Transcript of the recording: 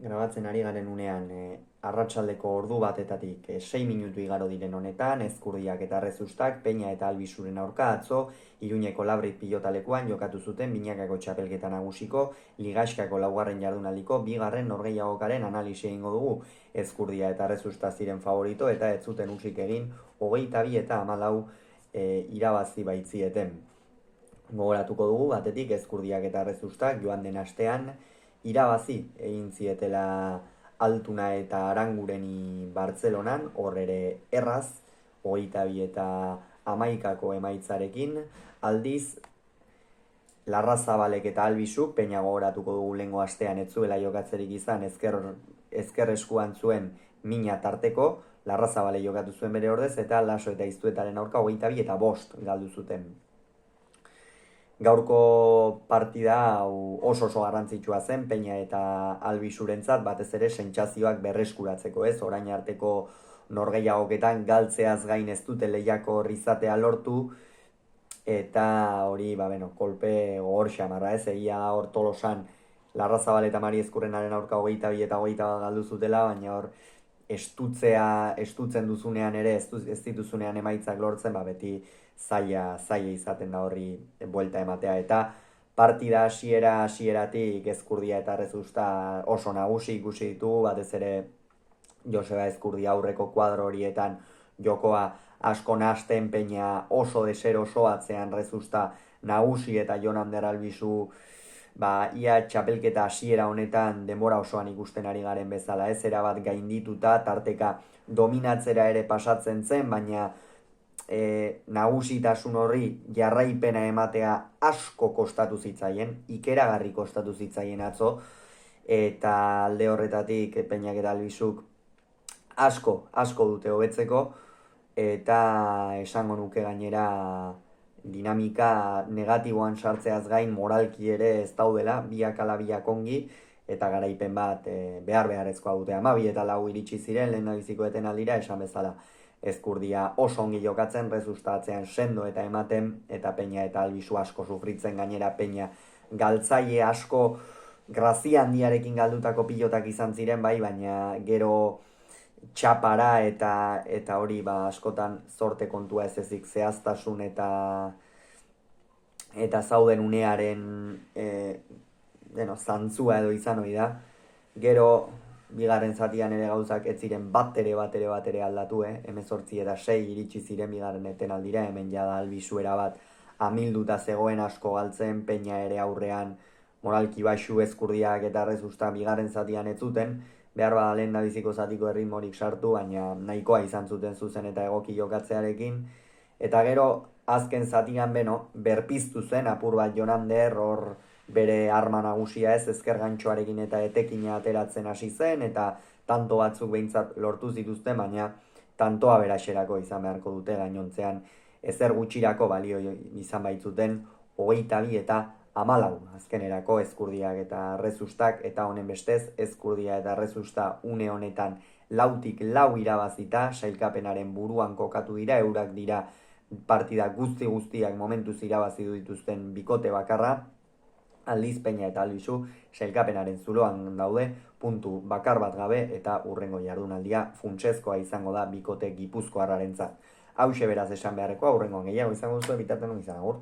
Grabatzen ari garen unean arratsaldeko ordu batetatik 6 minutu igaro diren honetan, Ezkurdiak eta Errezustak, Peña eta Albisuren aurka atzo, Iruñeko Labrit pilotalekuan jokatu zuten binakako txapelketa nagusiko, Ligaxkako laugarren jardunaldiko, bigarren norgehiagokaren analisi egingo dugu. Ezkurdia eta Errezusta ziren favorito eta ez zuten usik egin 22 eta 14 irabazi baitzieten. Gogoratuko dugu, batetik Ezkurdiak eta Errezustak joan den astean, irabazi egin zietela Altuna eta Arangureni Bartzelonan, hor ere erraz, 22 eta 11ko emaitzarekin, aldiz, Larrazabalek eta Albisuk, Peña gogoratuko dugu lehengo astean ez zuela jokatzerik izan, ezker eskuan zuen mina tarteko, Larrazabale jokatu zuen bere ordez, eta Laso eta Iztuetaren aurka 22 eta 5 galdu zuten. Gaurko partida oso garrantzitsua zen, Peña eta Albisurentzat, batez ere sentsazioak berreskuratzeko, ez? Orain arteko norgehiagoketan galtzeaz gain ez dute lehiako izatea lortu, eta hori, kolpe gogor xamarra, ez? Egia da hor Tolosan Larrazabal eta Mari Ezkurrenaren aurka 22 eta 21 galdu zutela, baina hor estutzen duzunean ere, ez dituzunean emaitzak lortzen, beti zaila izaten da horri buelta ematea, eta partida hasieratik Ezkurdia eta Errezusta oso nagusi ikusi ditugu, batez ere Joseba Ezkurdia aurreko kuadro horietan jokoa asko nahasten, Peña oso deseroso atzean Errezusta nagusi eta Jon Ander Albisu ia txapelketa hasiera honetan denbora osoan ikusten ari garen bezala, ez erabat gaindituta, tarteka dominatzera ere pasatzen zen, baina nagusitasun horri jarraipena ematea asko kostatu zitzaien, ikeragarri kostatu zitzaien atzo, eta alde horretatik Peñak eta Albisuk asko dute hobetzeko, eta esango nuke gainera dinamika negatiboan sartzeaz gain moralki ere ez daudela, biak ala biak ongi, eta garaipen bat beharrezkoa dute. 12 eta 4 iritsi ziren, lehendabiziko etenaldira, esan bezala Ezkurdia oso ongi jokatzen, Errezusta atzean sendo eta ematen, eta Peña eta Albisu asko sufritzen, gainera Peña galtzaile asko grazia handiarekin galdutako pilotak izan ziren, baina gero txapara eta hori askotan zorte kontua ez ezik zehaztasun eta zauden unearen zantzua edo izan hori da. Gero bigarren zatian ere gauzak ez ziren bat ere aldatu, 18 eta 6 iritsi ziren bigarren etenaldira, hemen jada Albisuera bat amilduta zegoen asko galtzen, Peña ere aurrean moralki baxu, Ezkurdiak eta Errezusta bigarren zatian ez zuten, behar bada lehendabiziko zatiko erritmorik sartu, baina nahikoa izan zuten zuzen eta egoki jokatzearekin, eta gero azken zatian berpiztu zen apur bat Jon Ander, hor bere arma nagusia ez, ezker gantxoarekin eta etekina ateratzen hasi zen, eta tanto batzuk behintzat lortu zituzten, baina tantoa beraxerako izan beharko dute, gainontzean ezer gutxirako balio izan baitzuten 22 eta 14 azkenerako Ezkurdiak eta Errezustak, eta honen bestez Ezkurdia eta Errezusta une honetan 4-4 irabazita, sailkapenaren buruan kokatu dira, eurak dira partida guztiak momentuz irabazi dituzten bikote bakarra, aldiz Peña eta Albisu sailkapenaren zuloan daude, puntu bakar bat gabe, eta hurrengo jardunaldia funtsezkoa izango da bikote gipuzkoarrarentzat. Hauxe beraz esan beharrekoa, hurrengoan gehiago izango zuen, bitartean izan agur.